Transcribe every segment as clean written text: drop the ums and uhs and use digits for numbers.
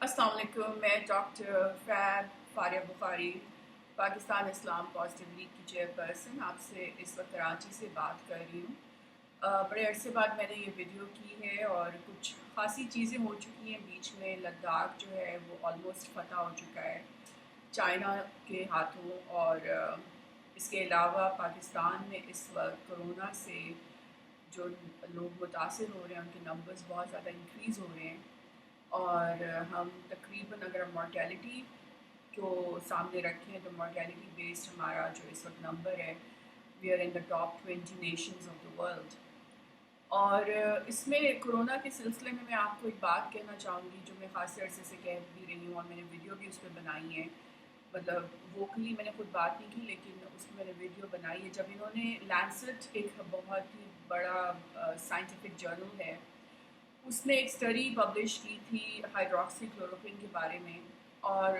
السلام علیکم. میں ڈاکٹر فیب فاریہ بخاری پاکستان اسلام پازیٹیو لیگ کی چیئرپرسن آپ سے اس وقت کراچی سے بات کر رہی ہوں. بڑے عرصے بعد میں نے یہ ویڈیو کی ہے اور کچھ خاصی چیزیں ہو چکی ہیں بیچ میں. لداخ جو ہے وہ آلموسٹ فتح ہو چکا ہے چائنا کے ہاتھوں، اور اس کے علاوہ پاکستان میں اس وقت کرونا سے جو لوگ متاثر ہو رہے ہیں ان کے نمبرز بہت زیادہ انکریز ہو رہے ہیں. اور ہم تقریباً اگر ہم مارٹیلٹی کو سامنے رکھیں تو مارٹیلٹی بیسڈ ہمارا جو اس وقت نمبر ہے we are in the top 20 nations of the world. اور اس میں کرونا کے سلسلے میں آپ کو ایک بات کہنا چاہوں گی جو میں خاصے عرصے سے کہہ بھی رہی ہوں، اور میں نے ویڈیو بھی اس پہ بنائی ہے. مطلب ووکلی میں نے خود بات نہیں کی لیکن اس میں نے ویڈیو بنائی ہے. جب انہوں نے لینسٹ ایک بہت ہی بڑا سائنٹیفک جرنل ہے، اس نے ایک اسٹڈی پبلش کی تھی ہائیڈروکسی کلوروکوئن کے بارے میں، اور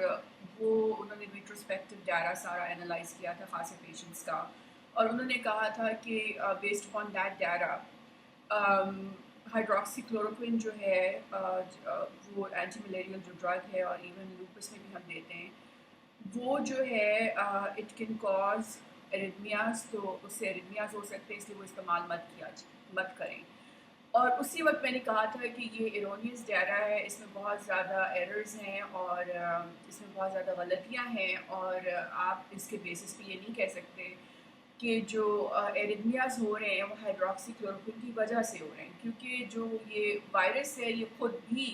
وہ انہوں نے ریٹروسپیکٹو ڈیٹا سارا انالائز کیا تھا خاصے پیشنٹس کا، اور انہوں نے کہا تھا کہ based upon that data hydroxychloroquine کلوروکوئن جو ہے وہ اینٹی ملیریل جو ڈرگ ہے، اور ایون لوپس میں بھی ہم دیتے ہیں، وہ جو ہے اٹ کین کاز ایریتھمیاز. تو اس سے ایریتھمیاز ہو سکتے ہیں، اس لیے وہ استعمال مت کریں. اور اسی وقت میں نے کہا تھا کہ یہ ایرونیس ڈیٹا ہے، اس میں بہت زیادہ ایررز ہیں اور اس میں بہت زیادہ غلطیاں ہیں، اور آپ اس کے بیسس پہ یہ نہیں کہہ سکتے کہ جو ایریتھمیاز ہو رہے ہیں وہ ہائیڈروکسی کلوروکوئن کی وجہ سے ہو رہے ہیں، کیونکہ جو یہ وائرس ہے یہ خود بھی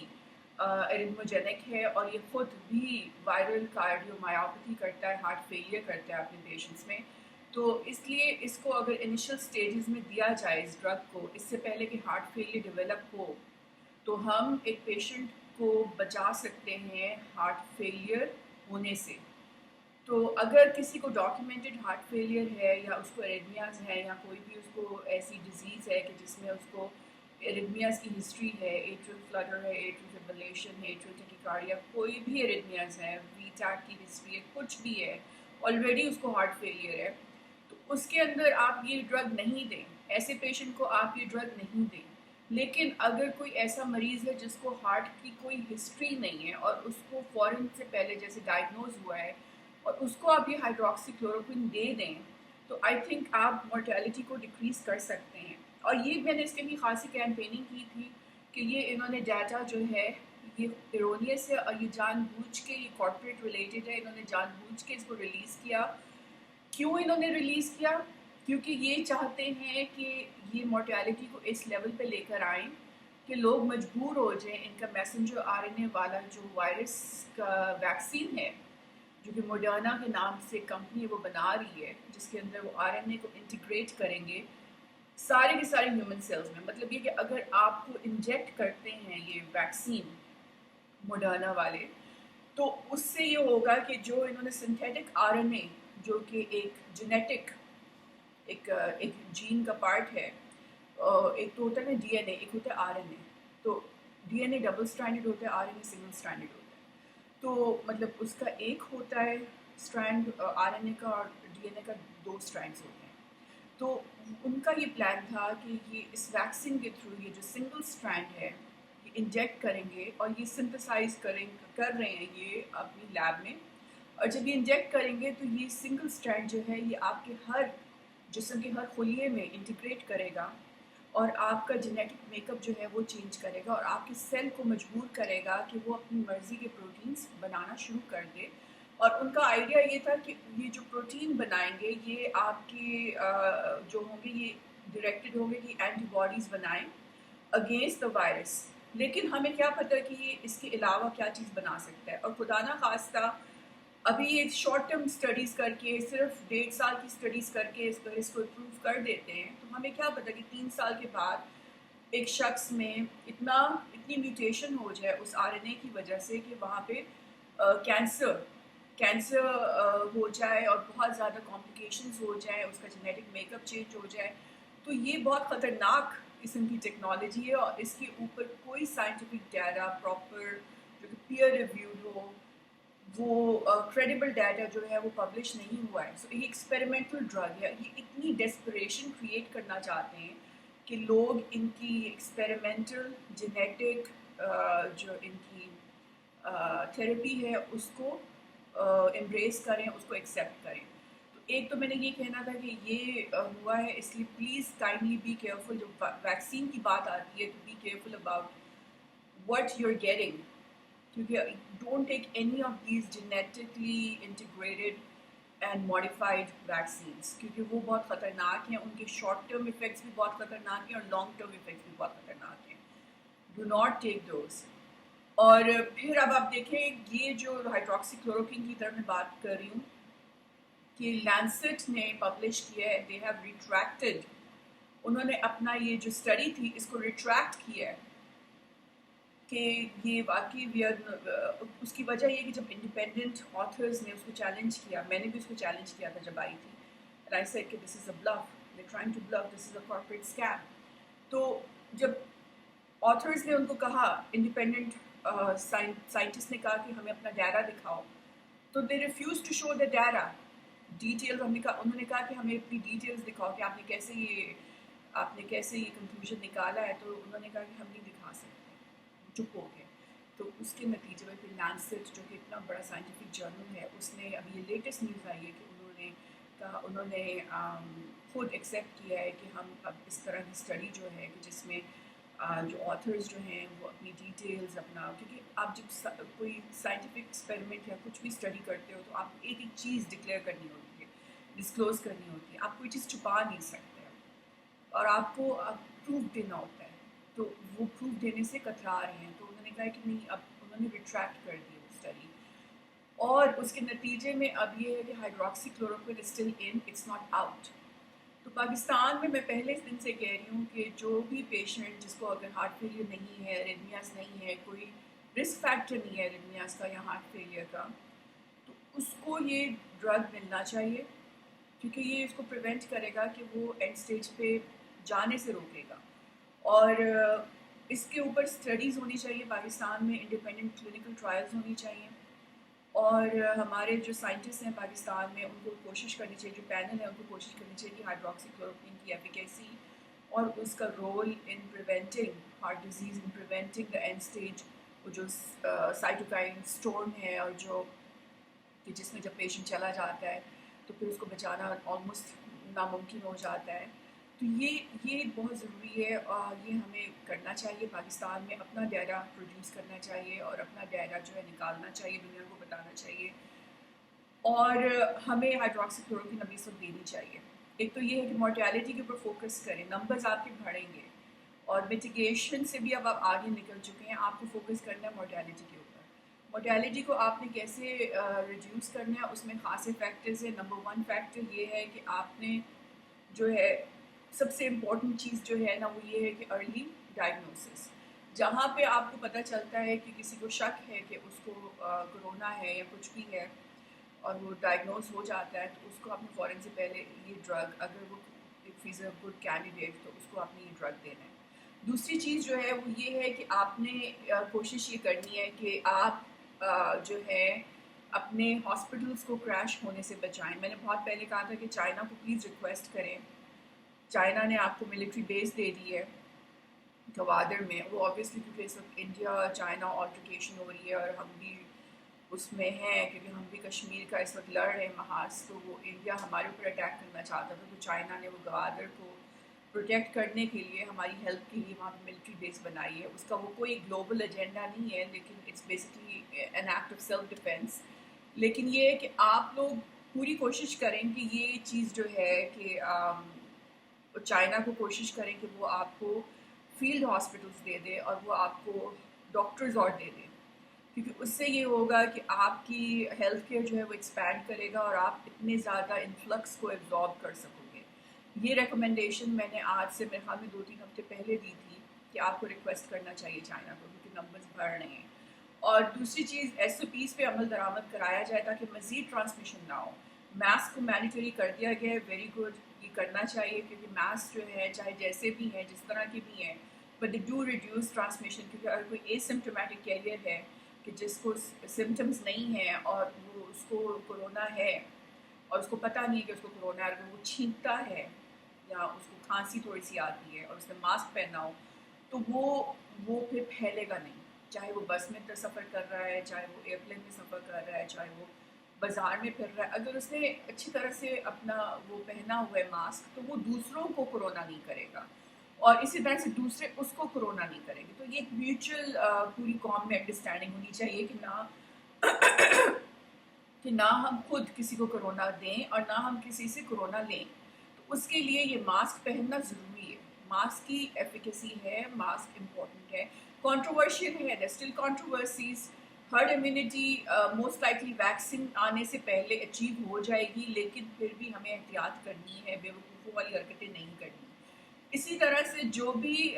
ایریتھموجینک ہے، اور یہ خود بھی وائرل کارڈیومایوپیتھی کرتا ہے، ہارٹ فیلئر کرتا ہے اپنے پیشنٹس میں. تو اس لیے اس کو اگر انیشل سٹیجز میں دیا جائے اس ڈرگ کو، اس سے پہلے کہ ہارٹ فیلئر ڈیولپ ہو، تو ہم ایک پیشنٹ کو بچا سکتے ہیں ہارٹ فیلئر ہونے سے. تو اگر کسی کو ڈاکیومنٹڈ ہارٹ فیلئر ہے یا اس کو ایریتھمیاز ہے یا کوئی بھی اس کو ایسی ڈیزیز ہے کہ جس میں اس کو ایریتھمیاز کی ہسٹری ہے، ایٹریل فلڈر ہے، ایٹریل فبریلیشن ہے، ایٹریل ٹیکیکارڈیا، کوئی بھی ایریتھمیاز ہے، وی ٹیک کی ہسٹری ہے، کچھ بھی ہے، آلریڈی اس کو ہارٹ فیلئر ہے، تو اس کے اندر آپ یہ ڈرگ نہیں دیں. ایسے پیشنٹ کو آپ یہ ڈرگ نہیں دیں. لیکن اگر کوئی ایسا مریض ہے جس کو ہارٹ کی کوئی ہسٹری نہیں ہے اور اس کو فوراً سے پہلے جیسے ڈائگنوز ہوا ہے اور اس کو آپ یہ ہائیڈروکسی کلوروکوئن دے دیں، تو آئی تھنک آپ مورٹیلٹی کو ڈکریز کر سکتے ہیں. اور یہ میں نے اس کے لیے خاصی کیمپیننگ کی تھی کہ یہ انہوں نے ڈیٹا جو ہے یہ ایرونیس ہے، اور یہ جان بوجھ کے، یہ کارپوریٹ ریلیٹڈ ہے، انہوں نے جان بوجھ کے اس کو ریلیز کیا. کیوں انہوں نے ریلیز کیا؟ کیونکہ یہ چاہتے ہیں کہ یہ مورٹیلٹی کو اس لیول پہ لے کر آئیں کہ لوگ مجبور ہو جائیں ان کا میسنجر آر این اے والا جو وائرس کا ویکسین ہے، جو کہ موڈرنا کے نام سے کمپنی وہ بنا رہی ہے، جس کے اندر وہ آر این اے کو انٹیگریٹ کریں گے سارے کے سارے ہیومن سیلز میں. مطلب یہ کہ اگر آپ کو انجیکٹ کرتے ہیں یہ ویکسین موڈرنا والے، تو اس سے یہ ہوگا کہ جو انہوں نے سنتھیٹک آر این اے جو کہ ایک جینیٹک ایک جین کا پارٹ ہے، ایک تو ہوتا ہے نا ڈی این اے، ایک ہوتا ہے آر این اے. تو ڈی این اے ڈبل اسٹرینڈڈ ہوتا ہے، آر این اے سنگل اسٹرینڈڈ ہوتا ہے. تو مطلب اس کا ایک ہوتا ہے اسٹرینڈ آر این اے کا، اور ڈی این اے کا 2 اسٹرینڈس ہوتے ہیں. تو ان کا یہ پلان تھا کہ یہ اس ویکسین کے تھرو یہ جو سنگل اسٹرینڈ ہے یہ انجیکٹ کریں گے، اور یہ سنتھسائز کر رہے ہیں یہ اپنی لیب میں. اور جب یہ انجیکٹ کریں گے تو یہ سنگل اسٹرینڈ جو ہے یہ آپ کے ہر جسم کے ہر خلیے میں انٹیگریٹ کرے گا، اور آپ کا جینیٹک میک اپ جو ہے وہ چینج کرے گا، اور آپ کے سیل کو مجبور کرے گا کہ وہ اپنی مرضی کے پروٹینز بنانا شروع کر دے. اور ان کا آئیڈیا یہ تھا کہ یہ جو پروٹین بنائیں گے یہ آپ کے جو ہوں گے یہ ڈائریکٹڈ ہوں گے کہ اینٹی باڈیز بنائیں اگینسٹ دا وائرس. لیکن ہمیں کیا پتہ کہ یہ اس کے علاوہ کیا چیز بنا سکتا ہے. اور خدا نہ خواستہ ابھی یہ شارٹ ٹرم اسٹڈیز کر کے صرف 1.5 سال کی اسٹڈیز کر کے اس کو اپروو کر دیتے ہیں، تو ہمیں کیا پتہ کہ 3 سال کے بعد ایک شخص میں اتنی میوٹیشن ہو جائے اس آر این اے کی وجہ سے کہ وہاں پہ کینسر ہو جائے اور بہت زیادہ کمپلیکیشنز ہو جائیں، اس کا جینیٹک میک اپ چینج ہو جائے. تو یہ بہت خطرناک قسم کی ٹیکنالوجی ہے، اور اس کے اوپر کوئی سائنٹیفک ڈیٹا پراپر جو کہ پیئر ریویوڈ ہو، وہ کریڈیبل ڈیٹا جو ہے وہ پبلش نہیں ہوا ہے. سو یہ ایکسپیریمنٹل ڈرگ ہے. یہ اتنی ڈیسپریشن کریٹ کرنا چاہتے ہیں کہ لوگ ان کی ایکسپیریمنٹل جینیٹک جو ان کی تھیراپی ہے اس کو امبریس کریں، اس کو ایکسیپٹ کریں. تو ایک تو میں نے یہ کہنا تھا کہ یہ ہوا ہے، اس لیے پلیز کائنڈلی بی کیئرفل. جو ویکسین کی بات آتی ہے تو be careful about what you are getting, کیونکہ don't take any of these genetically integrated and modified vaccines, کیونکہ وہ بہت خطرناک ہیں. ان کے شارٹ ٹرم افیکٹس بھی بہت خطرناک ہیں اور لانگ ٹرم افیکٹس بھی بہت خطرناک ہیں. Do not take those. اور پھر اب آپ دیکھیں یہ جو ہائیڈروکسی کلوروکوئن کی طرف میں بات کر رہی ہوں کہ لینسٹ نے پبلش کیا ہے، دے ہیو ریٹریکٹڈ، انہوں نے اپنا یہ جو اسٹڈی تھی اس کو ریٹریکٹ کیا ہے کہ یہ واقعی اس کی وجہ یہ کہ جب انڈیپینڈنٹ آتھرز نے اس کو چیلنج کیا، میں نے بھی اس کو چیلنج کیا تھا جب آئی تھی، and I said کہ this is a bluff, they're trying to bluff, this is a corporate scam. تو جب آتھرز نے ان کو کہا، انڈیپینڈنٹ سائنٹسٹ نے کہا کہ ہمیں اپنا ڈیٹا دکھاؤ، تو they refuse to show the data detail. انہوں نے کہا کہ ہمیں اپنی ڈیٹیلز دکھاؤ کہ آپ نے کیسے یہ کنکلوژن نکالا ہے. تو انہوں نے کہا کہ ہم نہیں دکھا سکتے، چپ ہو گئے. تو اس کے نتیجے میں پھر لینسٹ جو کہ اتنا بڑا سائنٹیفک جرنل ہے، اس نے ابھی یہ لیٹسٹ نیوز آئی ہے کہ انہوں نے خود ایکسیپٹ کیا ہے کہ ہم اب اس طرح کی اسٹڈی جو ہے کہ جس میں جو آتھرز جو ہیں وہ اپنی ڈیٹیلز اپنا، کیونکہ آپ جب کوئی سائنٹیفک ایکسپیریمنٹ یا کچھ بھی اسٹڈی کرتے ہو تو آپ کو ایک ایک چیز ڈکلیئر کرنی ہوتی ہے، ڈسکلوز کرنی ہوتی ہے، آپ کوئی چیز چھپا نہیں سکتے اور آپ کو پروف دینا ہوتا ہے. تو وہ پروف دینے سے کترا رہے ہیں. تو انہوں نے کہا کہ نہیں، اب انہوں نے ریٹریکٹ کر دی وہ اسٹڈی. اور اس کے نتیجے میں اب یہ ہے کہ hydroxychloroquine is still in, it's not out. تو پاکستان میں پہلے دن سے کہہ رہی ہوں کہ جو بھی پیشنٹ جس کو اگر ہارٹ فیلئر نہیں ہے، ریڈمیاز نہیں ہے، کوئی رسک فیکٹر نہیں ہے ریڈمیاز کا یا ہارٹ فیلئر کا، تو اس کو یہ ڈرگ ملنا چاہیے، کیونکہ یہ اس کو پریونٹ کرے گا کہ وہ اینڈ سٹیج پہ جانے سے روکے گا. اور اس کے اوپر اسٹڈیز ہونی چاہیے پاکستان میں، انڈیپینڈنٹ کلینکل ٹرائلز ہونی چاہیے. اور ہمارے جو سائنٹسٹ ہیں پاکستان میں ان کو کوشش کرنی چاہیے، جو پینل ہے ان کو کوشش کرنی چاہیے کہ ہائیڈروکسی کلوروکوئن کی ایفیکیسی اور اس کا role in preventing heart disease, in preventing the end stage, وہ جو سائٹوکائن اسٹورم ہے اور جو کہ جس میں جب پیشنٹ چلا جاتا ہے تو پھر اس کو بچانا آلموسٹ ناممکن ہو جاتا ہے. تو یہ بہت ضروری ہے اور یہ ہمیں کرنا چاہیے. پاکستان میں اپنا ڈیٹا پروڈیوس کرنا چاہیے اور اپنا ڈیٹا جو ہے نکالنا چاہیے، دنیا کو بتانا چاہیے. اور ہمیں ہائیڈروکسی کلوروکوئن ابھی سب دینی چاہیے. ایک تو یہ ہے کہ مورٹیلٹی کے اوپر فوکس کریں، نمبرز آپ کے بڑھیں گے، اور میٹیگیشن سے بھی اب آپ آگے نکل چکے ہیں، آپ کو فوکس کرنا ہے مورٹیلٹی کے اوپر. مورٹیلٹی کو آپ نے کیسے ریڈیوس کرنا ہے، اس میں خاصے فیکٹرز ہیں. نمبر 1 فیکٹر یہ ہے کہ آپ نے جو ہے سب سے امپورٹنٹ چیز جو ہے نا وہ یہ ہے کہ ارلی ڈائگنوسس. جہاں پہ آپ کو پتہ چلتا ہے کہ کسی کو شک ہے کہ اس کو کرونا ہے یا کچھ بھی ہے اور وہ ڈائگنوز ہو جاتا ہے، تو اس کو آپ نے فوراً سے پہلے یہ ڈرگ، اگر وہ it is a good candidate تو اس کو آپ نے یہ ڈرگ دینا ہے. دوسری چیز جو ہے وہ یہ ہے کہ آپ نے کوشش یہ کرنی ہے کہ آپ جو ہے اپنے ہاسپٹلس کو کریش ہونے سے بچائیں. میں نے بہت پہلے کہا تھا کہ چائنا کو پلیز ریکویسٹ کریں. چائنا نے آپ کو ملٹری بیس دے دی ہے گوادر میں. وہ آبویسلی کیونکہ اس وقت انڈیا چائنا آلٹرکیشن ہو رہی ہے اور ہم بھی اس میں ہیں، کیونکہ ہم بھی کشمیر کا اس وقت لڑ رہے ہیں محاذ. تو وہ انڈیا ہمارے اوپر اٹیک کرنا چاہتا تھا، تو چائنا نے وہ گوادر کو پروٹیکٹ کرنے کے لیے، ہماری ہیلپ کے لیے وہاں پہ ملٹری بیس بنائی ہے. اس کا وہ کوئی گلوبل ایجنڈا نہیں ہے، لیکن it's basically an act of self defence. لیکن یہ ہے کہ آپ لوگ پوری کوشش کریں کہ یہ چیز جو ہے کہ چائنا کو کوشش کریں کہ وہ آپ کو فیلڈ ہاسپٹلس دے دے اور وہ آپ کو ڈاکٹرز اور دے دے، کیونکہ اس سے یہ ہوگا کہ آپ کی ہیلتھ کیئر جو ہے وہ ایکسپینڈ کرے گا اور آپ اتنے زیادہ انفلکس کو ایبزارب کر سکو گے. یہ ریکمنڈیشن میں نے آج سے میرے خیال میں 2-3 ہفتے پہلے دی تھی کہ آپ کو ریکویسٹ کرنا چاہیے چائنا کو، کیونکہ نمبرز بڑھ رہے ہیں. اور دوسری چیز، ایس او پیز پہ عمل درآمد کرایا جائے تاکہ مزید ٹرانسمیشن نہ ہو. ماسک کو مینڈیٹری کر دیا گیا ہے، ویری گڈ، یہ کرنا چاہیے کیونکہ ماسک جو ہے چاہے جیسے بھی ہیں، جس طرح کے بھی ہیں، but they do reduce transmission. کیونکہ اگر کوئی اے سمپٹومیٹک کیریئر ہے کہ جس کو سمٹمز نہیں ہیں اور وہ اس کو کرونا ہے اور اس کو پتہ نہیں ہے کہ اس کو کرونا ہے، اگر وہ چھینکتا ہے یا اس کو کھانسی تھوڑی سی آتی ہے اور اس نے ماسک پہنا ہو تو وہ پھر پھیلے گا نہیں. چاہے وہ بس میں سفر کر رہا ہے، چاہے وہ ایئرپلین میں سفر کر رہا ہے، چاہے وہ بازار میں پھر رہا ہے، اگر اس نے اچھی طرح سے اپنا وہ پہنا ہوا ہے ماسک، تو وہ دوسروں کو کورونا نہیں کرے گا، اور اسی طرح سے دوسرے اس کو کورونا نہیں کریں گے. تو یہ ایک میوچل پوری قوم میں انڈرسٹینڈنگ ہونی چاہیے کہ نہ ہم خود کسی کو کورونا دیں اور نہ ہم کسی سے کورونا لیں. تو اس کے لیے یہ ماسک پہننا ضروری ہے. ماسک کی ایفیکیسی ہے، ماسک امپورٹنٹ ہے. کنٹروورشیل ہے، there still controversies. Herd immunity most likely vaccine آنے سے پہلے اچیو ہو جائے گی، لیکن پھر بھی ہمیں احتیاط کرنی ہے، بے وقوفوں والی حرکتیں نہیں کرنی. اسی طرح سے جو بھی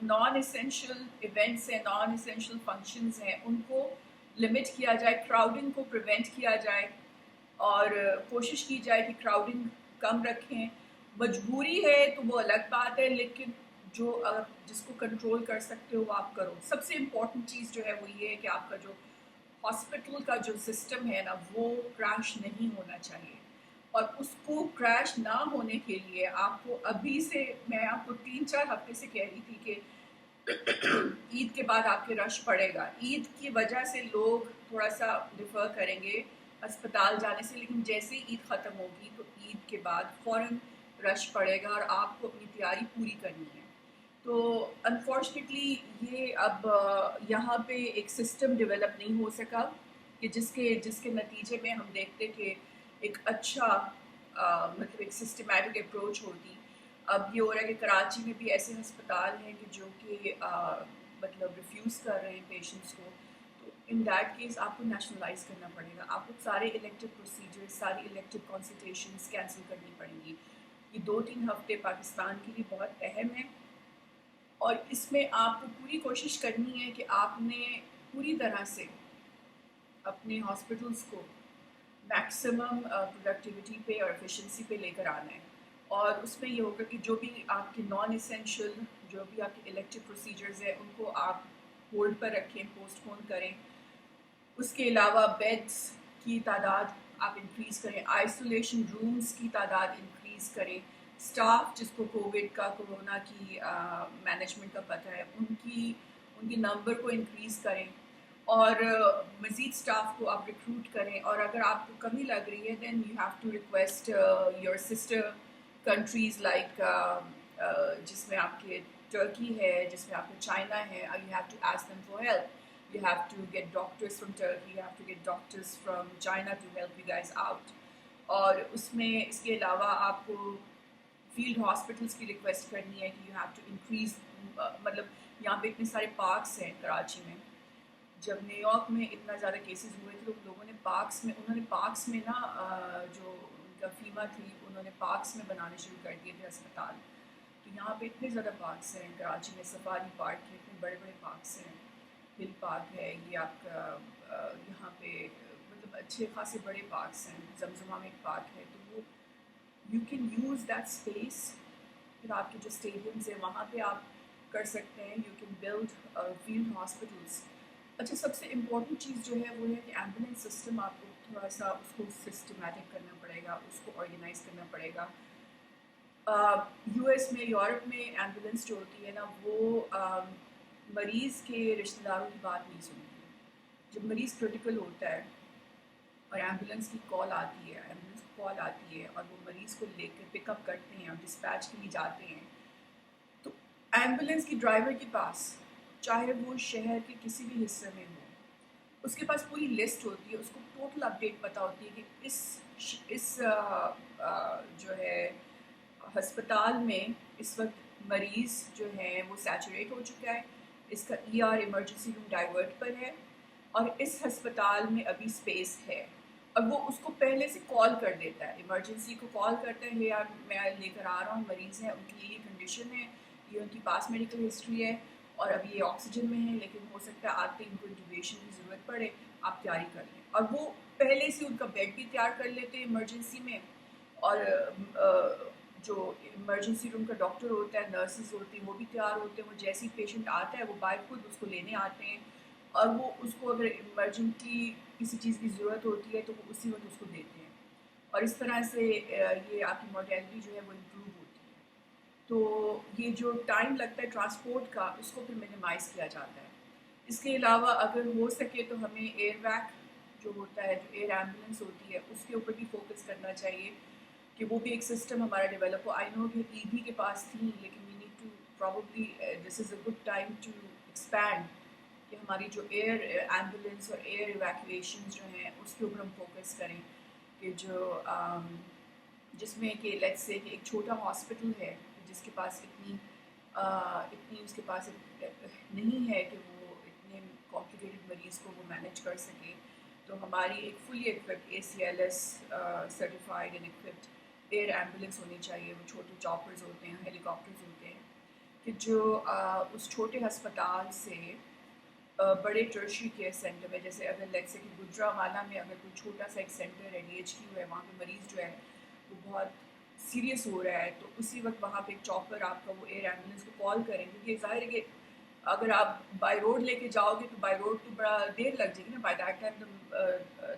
نان اسینشیل ایونٹس ہیں، نان اسینشیل فنکشنز ہیں، ان کو لمٹ کیا جائے، کراؤڈنگ کو پریونٹ کیا جائے، اور کوشش کی جائے کہ کراؤڈنگ کم رکھیں. مجبوری ہے تو وہ الگ بات ہے، لیکن جس کو کنٹرول کر سکتے ہو وہ آپ کرو. سب سے امپورٹنٹ چیز جو ہے وہ یہ ہے کہ آپ کا جو ہاسپٹل کا جو سسٹم ہے نا، وہ کریش نہیں ہونا چاہیے. اور اس کو کریش نہ ہونے کے لیے آپ کو ابھی سے، میں آپ کو 3-4 ہفتے سے کہہ رہی تھی کہ عید کے بعد آپ کے رش پڑے گا. عید کی وجہ سے لوگ تھوڑا سا ڈیفر کریں گے اسپتال جانے سے، لیکن جیسے ہی عید ختم ہوگی تو عید کے بعد فوراً رش پڑے گا اور آپ کو اپنی تیاری پوری کرنی ہے. تو انفارچونیٹلی یہ اب یہاں پہ ایک سسٹم ڈیولپ نہیں ہو سکا کہ جس کے نتیجے میں ہم دیکھتے کہ ایک اچھا مطلب ایک سسٹمیٹک اپروچ ہوتی. اب یہ ہو رہا ہے کہ کراچی میں بھی ایسے ہسپتال ہیں کہ جو کہ مطلب ریفیوز کر رہے ہیں پیشنٹس کو. تو ان دیٹ کیس آپ کو نیشنلائز کرنا پڑے گا، آپ کو سارے الیکٹیو پروسیجر، ساری الیکٹیو کنسلٹیشنز کینسل کرنی پڑیں گی. یہ 2-3 ہفتے پاکستان کے لیے بہت اہم ہے، اور اس میں آپ کو پوری کوشش کرنی ہے کہ آپ نے پوری طرح سے اپنے ہاسپٹلس کو میکسیمم پروڈکٹیوٹی پہ اور ایفیشنسی پہ لے کر آنا ہے. اور اس میں یہ ہوگا کہ جو بھی آپ کے نان اسینشیل، جو بھی آپ کے الیکٹیو پروسیجرز ہیں، ان کو آپ ہولڈ پر رکھیں، پوسٹ پون کریں. اس کے علاوہ بیڈس کی تعداد آپ انکریز کریں، آئسولیشن رومز کی تعداد انکریز کریں. اسٹاف جس کو کووڈ کا، کورونا کی مینجمنٹ کا پتہ ہے، ان کی نمبر کو انکریز کریں، اور مزید اسٹاف کو آپ ریکروٹ کریں. اور اگر آپ کو کمی لگ رہی ہے then you have to request your sister countries like جس میں آپ کے ٹرکی ہے، جس میں آپ کے چائنا ہے. You have to ask them for help. You have to get doctors from Turkey, you have to get doctors from China to help you guys out. اور اس کے علاوہ آپ کو فیلڈ ہاسپٹلس کی ریکویسٹ کرنی ہے کہ یو ہیو ٹو انکریز. مطلب یہاں پہ اتنے سارے پارکس ہیں کراچی میں. جب نیو یارک میں اتنا زیادہ کیسز ہوئے تھے تو لوگوں نے انہوں نے پارکس میں نا جو ان کا فیما تھی، انہوں نے پارکس میں بنانے شروع کر دیے تھے اسپتال. تو یہاں پہ اتنے زیادہ پارکس ہیں کراچی میں، سفاری پارک ہیں، اتنے بڑے بڑے پارکس ہیں. ہل پارک ہے، یہ آپ کا یہاں پہ مطلب اچھے خاصے بڑے پارکس ہیں. زمزمہ میں ایک پارک ہے، تو وہ you can use that space. پھر آپ کے جو اسٹیڈیمز ہیں وہاں پہ آپ کر سکتے ہیں. You can build field hospitals. اچھا، سب سے امپورٹنٹ چیز جو ہے وہ ہے کہ ایمبولینس سسٹم آپ کو تھوڑا سا اس کو سسٹمیٹک کرنا پڑے گا، اس کو آرگنائز کرنا پڑے گا. یو ایس میں، یورپ میں ایمبولینس جو ہوتی ہے نا، وہ مریض کے رشتہ داروں کی بات نہیں سنتی. جب مریض کرٹیکل ہوتا ہے اور ایمبولینس کی کال آتی ہے اور وہ مریض کو لے کے پک اپ کرتے ہیں اور ڈسپیچ کے لیے جاتے ہیں، تو ایمبولینس کی ڈرائیور کے پاس، چاہے وہ شہر کے کسی بھی حصے میں ہو، اس کے پاس پوری لسٹ ہوتی ہے، اس کو ٹوٹل اپڈیٹ پتہ ہوتی ہے کہ اس جو ہے ہسپتال میں اس وقت مریض جو ہے وہ سیچوریٹ ہو چکا ہے، اس کا ایمرجنسی روم ڈائیورٹ پر ہے، اور اس ہسپتال میں ابھی اسپیس ہے. اور وہ اس کو پہلے سے کال کر دیتا ہے، ایمرجنسی کو کال کرتا ہے، یار میں لے کر آ رہا ہوں، مریض ہیں، ان کی یہ کنڈیشن ہے، یہ ان کی پاس میڈیکل ہسٹری ہے، اور ابھی یہ آکسیجن میں ہے، لیکن ہو سکتا ہے آتے ان کو انٹیوبیشن کی ضرورت پڑے، آپ تیاری کر لیں. اور وہ پہلے سے ان کا بیڈ بھی تیار کر لیتے ہیں ایمرجنسی میں. اور جو ایمرجنسی روم کا ڈاکٹر ہوتا ہے، نرسز ہوتی ہیں، وہ بھی تیار ہوتے ہیں. وہ جیسے ہی پیشنٹ آتا ہے وہ بائی خود اس کو لینے آتے ہیں، اور وہ اس کو اگر ایمرجنٹلی کسی چیز کی ضرورت ہوتی ہے تو وہ اسی وقت اس کو دیتے ہیں. اور اس طرح سے یہ آپ کی مورٹیلٹی جو ہے وہ امپروو ہوتی ہے. تو یہ جو ٹائم لگتا ہے ٹرانسپورٹ کا، اس کو پھر منیمائز کیا جاتا ہے. اس کے علاوہ اگر ہو سکے تو ہمیں ایئر ویک جو ہوتا ہے، جو ایئر ایمبولینس ہوتی ہے، اس کے اوپر بھی فوکس کرنا چاہیے کہ وہ بھی ایک سسٹم ہمارا ڈیولپ ہو. آئی نو کہ ای بی کے پاس تھی، لیکن we need to probably this is a good time to expand کہ ہماری جو ایئر ایمبولینس اور ایئر ایویکویشن جو ہیں اس کے اوپر ہم فوکس کریں، کہ جو جس میں کہ لیٹس سے کہ ایک چھوٹا ہاسپٹل ہے جس کے پاس اتنی اس کے پاس نہیں ہے کہ وہ اتنے کمپلیکیٹڈ مریض کو وہ مینیج کر سکے، تو ہماری ایک fully equipped A C L S certified and equipped air ambulance ہونی چاہیے. وہ چھوٹے چاپرز ہوتے ہیں، ہیلی کاپٹرز ہوتے ہیں، کہ جو اس چھوٹے ہسپتال سے بڑے ٹرشری کیئر سینٹر میں، جیسے اگر لیٹس سے کہ گجرانوالہ میں اگر کوئی چھوٹا سا ایک سینٹر ہے DHQ ہے، وہاں پہ مریض جو ہے وہ بہت سیریس ہو رہا ہے، تو اسی وقت وہاں پہ ایک چاپر آپ کا وہ ایئر ایمبولینس کو کال کریں، کیونکہ ظاہر ہے کہ اگر آپ بائی روڈ لے کے جاؤ گے تو بائی روڈ تو بڑا دیر لگ جائے گی نا، by that time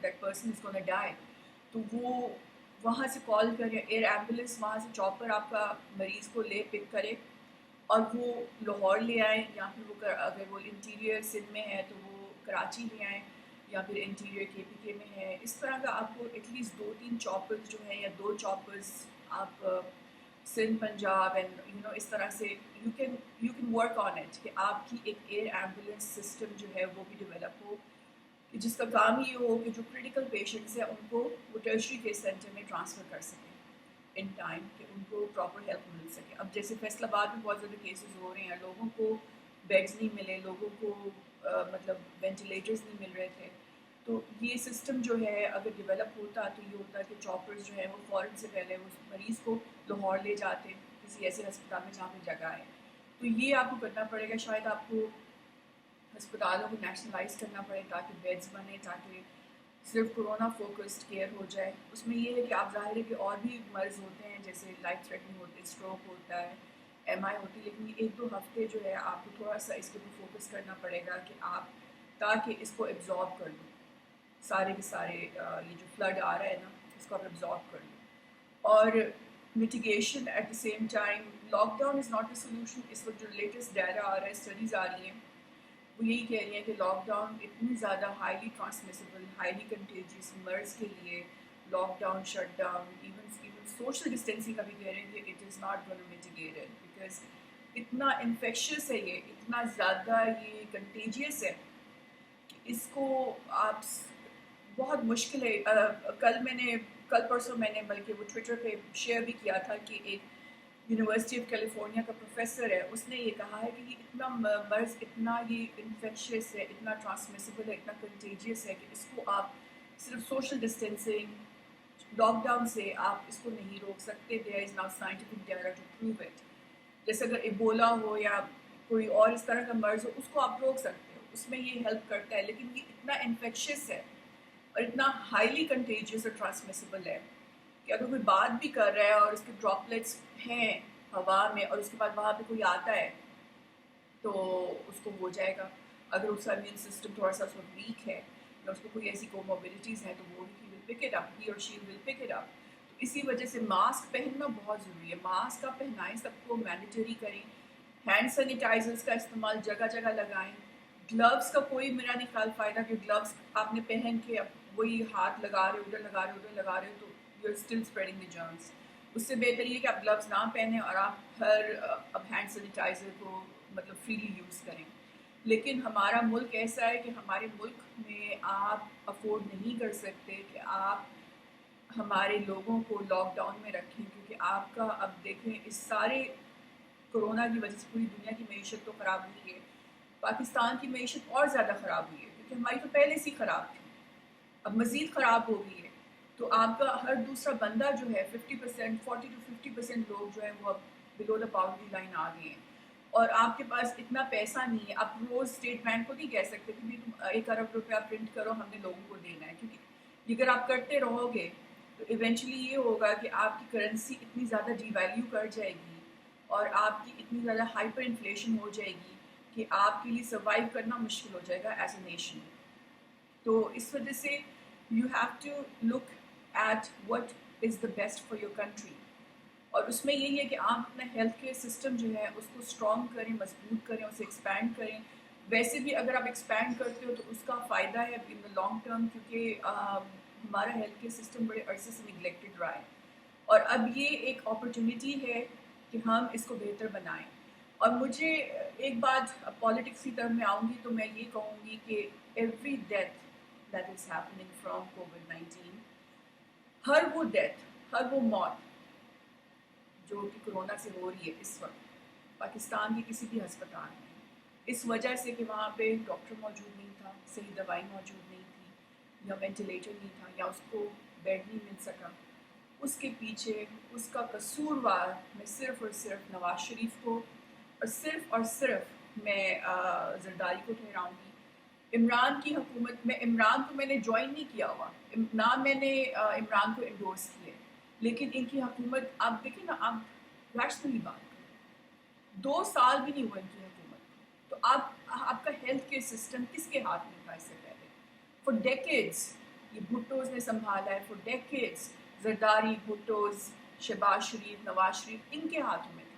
that person is gonna die. تو وہ وہاں سے کال کریں ایئر ایمبولینس، وہاں سے چاپر آپ کا مریض کو لے پک کرے اور وہ لاہور لے آئیں، یا پھر وہ اگر وہ انٹیریئر سندھ میں ہے تو وہ کراچی لے آئیں، یا پھر انٹیریئر KPK میں ہے. اس طرح کا آپ کو ایٹ لیسٹ 2-3 چاپرز جو ہیں، یا 2 چاپرز آپ سندھ پنجاب اینڈ اس طرح سے you can work on it کہ آپ کی ایک ایئر ایمبولینس سسٹم جو ہے وہ بھی ڈیولپ ہو، کہ جس کا کام یہ ہو کہ جو کریٹیکل پیشنٹس ہیں ان کو وہ ٹرشری کیئر سینٹر میں ٹرانسفر کر سکیں ان ٹائم، کہ ان کو پراپر ہیلپ مل سکے. اب جیسے فیصل آباد میں بہت زیادہ کیسز ہو رہے ہیں، لوگوں کو بیڈز نہیں ملے، لوگوں کو مطلب وینٹیلیٹرز نہیں مل رہے تھے، تو یہ سسٹم جو ہے اگر ڈیولپ ہوتا تو یہ ہوتا کہ چاپرز جو ہیں وہ فوراً سے پہلے اس مریض کو لاہور لے جاتے کسی ایسے ہسپتال میں جہاں پہ جگہ ہے. تو یہ آپ کو کرنا پڑے گا، شاید آپ کو ہسپتالوں کو نیشنلائز کرنا پڑے تاکہ بیڈز بنے، تاکہ صرف کرونا فوکسڈ کیئر ہو جائے. اس میں یہ ہے کہ آپ ظاہر ہے کہ اور بھی مرض ہوتے ہیں، جیسے لائف تھریٹنگ ہوتے ہیں، اسٹروک ہوتا ہے، MI ہوتی ہے، لیکن یہ 1-2 ہفتے جو ہے آپ کو تھوڑا سا اس کے اوپر فوکس کرنا پڑے گا کہ آپ تاکہ اس کو ایبزارب کر لوں، سارے کے سارے یہ جو فلڈ آ رہا ہے نا اس کو آپ ایبزارب کر لوں. اور mitigation at the same time, lockdown is not a solution. اس وقت جو لیٹسٹ ڈیٹا آ رہا ہے، اسٹڈیز آ رہی ہیں، وہ یہی کہہ رہی ہیں کہ لاک ڈاؤن اتنی زیادہ ہائیلی ٹرانسمیسیبل، ہائیلی کنٹیجیس مرض کے لیے lockdown, shutdown, even social distancing کا بھی کہہ رہے ہیں کہ it is not gonna mitigate it, because اتنا انفیکشس ہے، یہ اتنا زیادہ یہ کنٹیجیس ہے کہ اس کو آپ بہت مشکل ہے. کل پرسوں میں نے بلکہ وہ ٹویٹر پہ شیئر بھی کیا تھا کہ ایک یونیورسٹی آف کیلیفورنیا کا پروفیسر ہے، اس نے یہ کہا ہے کہ یہ اتنا مرض، اتنا یہ انفیکشس ہے، اتنا ٹرانسمیسیبل ہے، اتنا کنٹیجیس ہے کہ اس کو آپ صرف سوشل ڈسٹینسنگ، لاک ڈاؤن سے آپ اس کو نہیں روک سکتے. There is now scientific data to prove it. جیسے اگر ایبولا ہو یا کوئی اور اس طرح کا مرض ہو، اس کو آپ روک سکتے ہو، اس میں یہ ہیلپ کرتا ہے، لیکن یہ اتنا انفیکشس ہے اور اتنا ہائیلی کنٹیجیس اور ٹرانسمیسیبل ہے کہ اگر کوئی بات بھی کر رہا ہے اور اس کے ڈراپلیٹس ہیں ہوا میں اور اس کے بعد وہاں پہ کوئی آتا ہے تو اس کو ہو جائے گا. اگر اس کا امیون سسٹم تھوڑا سا اس وقت ویک ہے یا اس کو کوئی ایسی کوموربڈیٹیز ہیں تو وہ ہی ول پک اٹ اپ، ہی اور شی ول پک اٹ اپ. تو اسی وجہ سے ماسک پہننا بہت ضروری ہے. ماسک آپ پہنائیں، سب کو مینڈیٹری کریں. ہینڈ سینیٹائزرز کا استعمال جگہ جگہ لگائیں. گلوز کا کوئی میرا نہیں خیال فائدہ، کہ گلوز آپ نے پہن کے اب وہی ہاتھ لگا رہے ہو، ادھر لگا رہے ہو، ادھر لگا رہے ہو، تو you are still spreading the germs. اس سے بہتر یہ کہ آپ گلوز نہ پہنیں اور آپ اب ہینڈ سینیٹائزر کو مطلب فریلی یوز کریں. لیکن ہمارا ملک ایسا ہے کہ ہمارے ملک میں آپ افورڈ نہیں کر سکتے کہ آپ ہمارے لوگوں کو لاک ڈاؤن میں رکھیں، کیونکہ آپ کا اب دیکھیں اس سارے کرونا کی وجہ سے پوری دنیا کی معیشت تو خراب ہوئی ہے، پاکستان کی معیشت اور زیادہ خراب ہوئی ہے کیونکہ ہماری تو پہلے سے ہی خراب تھی، اب مزید خراب ہو گئی ہے. تو آپ کا ہر دوسرا بندہ جو ہے 50%، 40-50% لوگ جو ہیں وہ اب بلو دا پاورٹی لائن آ گئے ہیں، اور آپ کے پاس اتنا پیسہ نہیں ہے. آپ روز اسٹیٹ بینک کو نہیں کہہ سکتے کہ تم 1 ارب روپیہ پرنٹ کرو، ہم نے لوگوں کو دینا ہے، کیونکہ اگر آپ کرتے رہو گے تو ایونچولی یہ ہوگا کہ آپ کی کرنسی اتنی زیادہ ڈی ویلیو کر جائے گی اور آپ کی اتنی زیادہ ہائپر انفلیشن ہو جائے گی کہ آپ کے لیے سروائیو کرنا مشکل ہو جائے گا ایز اے نیشن. تو اس وجہ سے you have to look at what is the best for your country. اور اس میں یہی ہے کہ آپ اپنا ہیلتھ کیئر سسٹم جو ہے اس کو اسٹرانگ کریں، مضبوط کریں، اسے ایکسپینڈ کریں ویسے بھی اگر آپ ایکسپینڈ کرتے ہو تو اس کا فائدہ ہے ان دا لانگ ٹرم، کیونکہ ہمارا ہیلتھ کیئر سسٹم بڑے عرصے سے نگلیکٹڈ رہا ہے، اور اب یہ ایک اپرچونیٹی ہے کہ ہم اس کو بہتر بنائیں. اور مجھے ایک بات، پالیٹکس کی طرف میں آؤں گی تو میں یہ کہوں گی کہ every death that is happening from کووڈ-19، ہر وہ ڈیتھ، ہر وہ موت جو کہ کرونا سے ہو رہی ہے اس وقت پاکستان کے کسی بھی ہسپتال میں، اس وجہ سے کہ وہاں پہ ڈاکٹر موجود نہیں تھا، صحیح دوائی موجود نہیں تھی، یا وینٹیلیٹر نہیں تھا، یا اس کو بیڈ نہیں مل سکا، اس کے پیچھے اس کا قصوروار میں صرف اور صرف نواز شریف کو اور صرف میں زرداری کو ٹھہراؤں گی. عمران کی حکومت میں، عمران کو میں نے جوائن نہیں کیا ہوا، نہ میں نے عمران کو انڈورس کیا، لیکن ان کی حکومت آپ دیکھیں نا، آپ ریشنلی بات کریں، 2 سال بھی نہیں ہوا ان کی حکومت، تو آپ کا ہیلتھ کیئر سسٹم کس کے ہاتھ میں تھا اس سے پہلے؟ فور ڈیکیڈز یہ بھٹوز نے سنبھالا ہے، فور ڈیکیڈز زرداری، بھٹوز، شہباز شریف، نواز شریف، ان کے ہاتھوں میں تھا.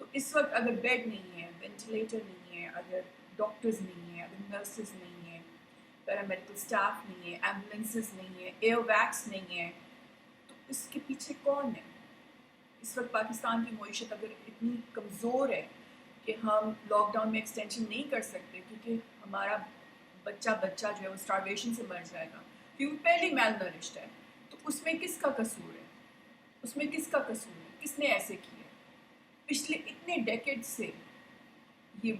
تو اس وقت اگر بیڈ نہیں ہے، وینٹیلیٹر نہیں ہے، اگر ڈاکٹرز نہیں ہیں، اگر نرسز نہیں ہیں، پیرامیڈیکل اسٹاف نہیں ہے، ایمبولینسز نہیں ہے، ایئر ویکس نہیں ہے، تو اس کے پیچھے کون ہے؟ اس وقت پاکستان کی معیشت اگر اتنی کمزور ہے کہ ہم لاک ڈاؤن میں ایکسٹینشن نہیں کر سکتے کیونکہ ہمارا بچہ جو ہے وہ اسٹارویشن سے مر جائے گا کیونکہ پہلے میل نرشڈ ہے، تو اس میں کس کا قصور ہے؟ اس میں کس کا قصور ہے؟ کس نے ایسے کیے؟ پچھلے اتنے ڈیکیڈ سے یہ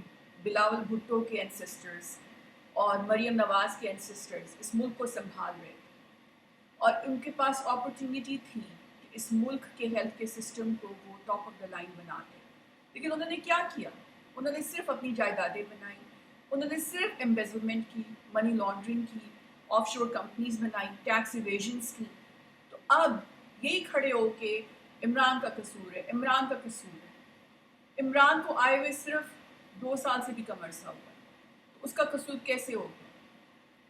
بلاول بھٹو کے اینسسٹرز اور مریم نواز کے اینسسٹرز اس ملک کو سنبھال رہے تھے، اور ان کے پاس اپرچونیٹی تھی کہ اس ملک کے ہیلتھ کے سسٹم کو وہ ٹاپ آف دا لائن بنا دیں، لیکن انہوں نے کیا کیا؟ انہوں نے صرف اپنی جائیدادیں بنائیں، انہوں نے صرف ایمبیزلمنٹ کی، منی لانڈرنگ کی، آف شور کمپنیز بنائیں، ٹیکس ایویژنس کی. تو اب یہی کھڑے ہو کے عمران کا قصور ہے، عمران کا قصور ہے. عمران کو آئے ہوئے صرف 2 سال سے بھی کم عرصہ ہوا ہے، تو اس کا قصور کیسے ہو گیا؟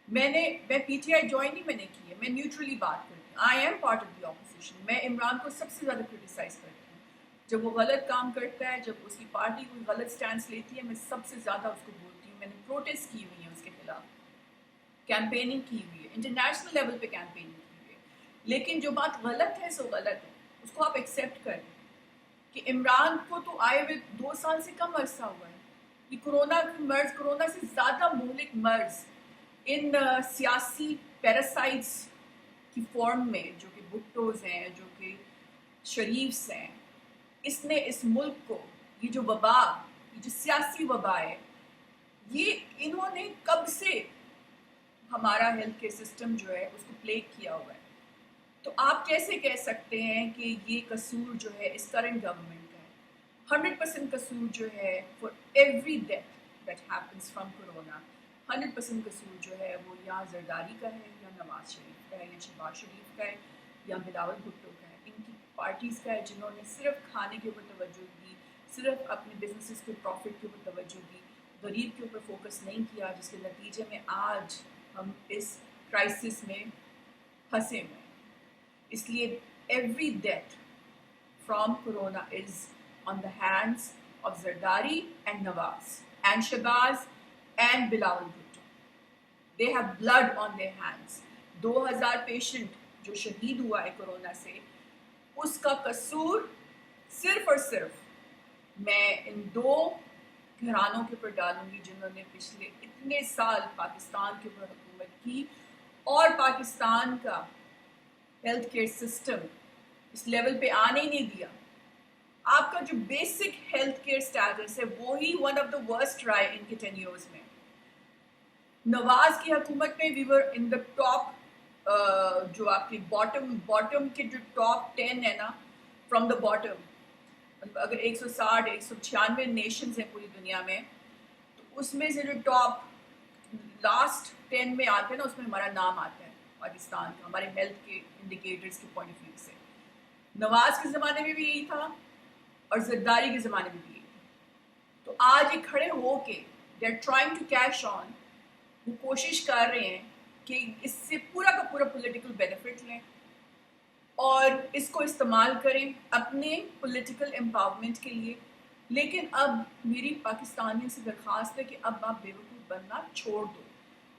میں پی ٹی آئی جوائن نہیں میں نے کی ہے، میں نیوٹرلی بات کرتی ہوں، I am part of the opposition. میں عمران کو سب سے زیادہ کرٹیسائز کرتی ہوں جب وہ غلط کام کرتا ہے، جب اس کی پارٹی کوئی غلط سٹینڈس لیتی ہے، میں سب سے زیادہ اس کو بولتی ہوں. میں نے پروٹیسٹ کی ہوئی ہیں اس کے خلاف، کیمپیننگ کی ہوئی ہے، انٹرنیشنل لیول پہ کیمپیننگ کی ہوئی ہے، لیکن جو بات غلط ہے سو غلط ہے، اس کو آپ ایکسیپٹ کریں کہ عمران کو تو آئے ہوئے 2 سال سے کم عرصہ ہوا ہے. یہ کرونا سے زیادہ مہلک مرض ان سیاسی پیراسائٹس کی فارم میں، جو کہ بھٹوز ہیں، جو کہ شریفس ہیں، اس نے اس ملک کو، یہ جو وبا، یہ جو سیاسی وبا ہے، یہ انہوں نے کب سے ہمارا ہیلتھ کیئر سسٹم جو ہے اس کو پلیگ کیا ہوا ہے. تو آپ کیسے کہہ سکتے ہیں کہ یہ قصور جو ہے اس کرنٹ گورنمنٹ کا ہے؟ 100% قصور جو ہے for every death that happens from corona, 100% قصور جو ہے وہ یا زرداری کا ہے، یا نواز شریف کا ہے، یا شہباز شریف کا ہے، یا بلاول بھٹو کا ہے، ان کی پارٹیز کا ہے جنہوں نے صرف کھانے کے اوپر توجہ دی، صرف اپنے بزنسز کے پروفٹ کے اوپر توجہ دی، غریب کے اوپر فوکس نہیں کیا، جس کے نتیجے میں آج ہم اس کرائسس میں پھنسے ہوئے ہیں. اس لیے every death from corona is on the hands of Zardari and Nawaz and Shehbaz and Bilawal Bhutto. They have blood on their hands. 2,000 patient جو شہید ہوا ہے کرونا سے، اس کا قصور صرف اور صرف میں ان 2 گھرانوں کے اوپر ڈالوں گی جنہوں نے پچھلے اتنے سال پاکستان کے اوپر حکومت کی اور پاکستان کا ہیلتھ کیئر سسٹم اس لیول پہ آنے ہی نہیں دیا. آپ کا جو بیسک ہیلتھ کیئر اسٹیٹس ہے وہی ون آف دا ورسٹ رہا ہے ان کے 10 ایئرز میں. نواز کی حکومت میں وی ور ان دا ٹاپ، جو آپ کی باٹم کے جو ٹاپ 10 ہے نا، فرام دا باٹم، اگر 160 196 نیشنز ہیں پوری دنیا میں، تو اس میں سے جو ٹاپ لاسٹ 10 میں آتے ہیں نا، اس میں ہمارا نام آتا ہے پاکستان کا، ہمارے ہیلتھ کے انڈیکیٹرز کے پوائنٹ آف ویو سے. نواز کے زمانے میں بھی یہی تھا اور زرداری کے زمانے میں بھی یہی تھا. تو آج یہ کھڑے ہو کے they are trying to cash on, وہ کوشش کر رہے ہیں کہ اس سے پورا کا پورا پولیٹیکل بینیفٹ لیں اور اس کو استعمال کریں اپنے پولیٹیکل امپاورمنٹ کے لیے. لیکن اب میری پاکستانیوں سے درخواست ہے کہ اب آپ بیوقوف بننا چھوڑ دو.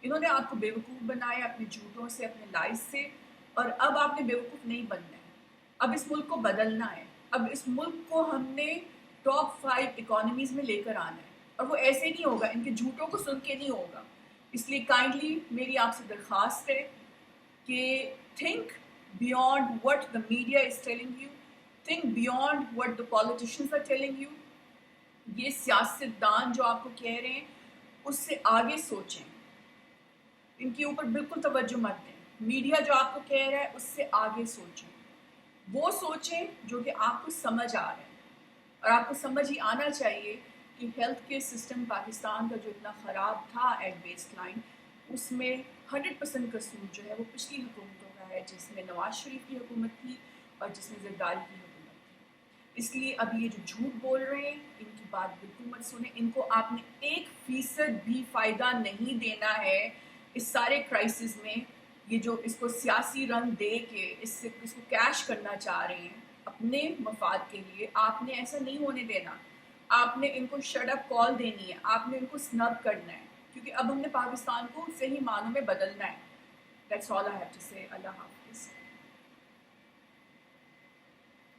انہوں نے آپ کو بیوقوف بنایا اپنے جھوٹوں سے، اپنے لائز سے، اور اب آپ نے بیوقوف نہیں بننا ہے. اب اس ملک کو بدلنا ہے. اب اس ملک کو ہم نے ٹاپ 5 اکانومیز میں لے کر آنا ہے، اور وہ ایسے نہیں ہوگا، ان کے جھوٹوں کو سن کے نہیں ہوگا. اس لیے کائنڈلی میری آپ سے درخواست ہے کہ think beyond what the media is telling you, think beyond what the politicians are telling you. یہ سیاست دان جو آپ کو کہہ رہے ہیں اس سے آگے سوچیں، ان کے اوپر بالکل توجہ مت دیں. میڈیا جو آپ کو کہہ رہا ہے اس سے آگے سوچیں، وہ سوچیں جو کہ آپ کو سمجھ آ رہا ہے. اور آپ کو سمجھ ہی آنا چاہیے کہ ہیلتھ کیئر سسٹم پاکستان کا جو اتنا خراب تھا ایٹ بیس لائن، اس میں 100% قصور جو ہے وہ پچھلی حکومتوں کا ہے، جس میں نواز شریف کی حکومت تھی اور جس میں زرداری کی حکومت تھی. اس لیے اب یہ جو جھوٹ بول رہے ہیں ان کی بات بالکل مت سنیں. ان کو آپ نے 1% بھی فائدہ نہیں دینا ہے اس سارے کرائسس میں. یہ جو اس کو سیاسی رنگ دے کے اس کو کیش کرنا چاہ رہے ہیں اپنے مفاد کے لیے، آپ نے ایسا نہیں ہونے دینا. آپ نے ان کو شٹ اپ کال دینی ہے، آپ نے ان کو سنب کرنا ہے، کیونکہ اب ہم نے پاکستان کو صحیح معنوں میں بدلنا ہے. That's all I have to say. اللہ حافظ.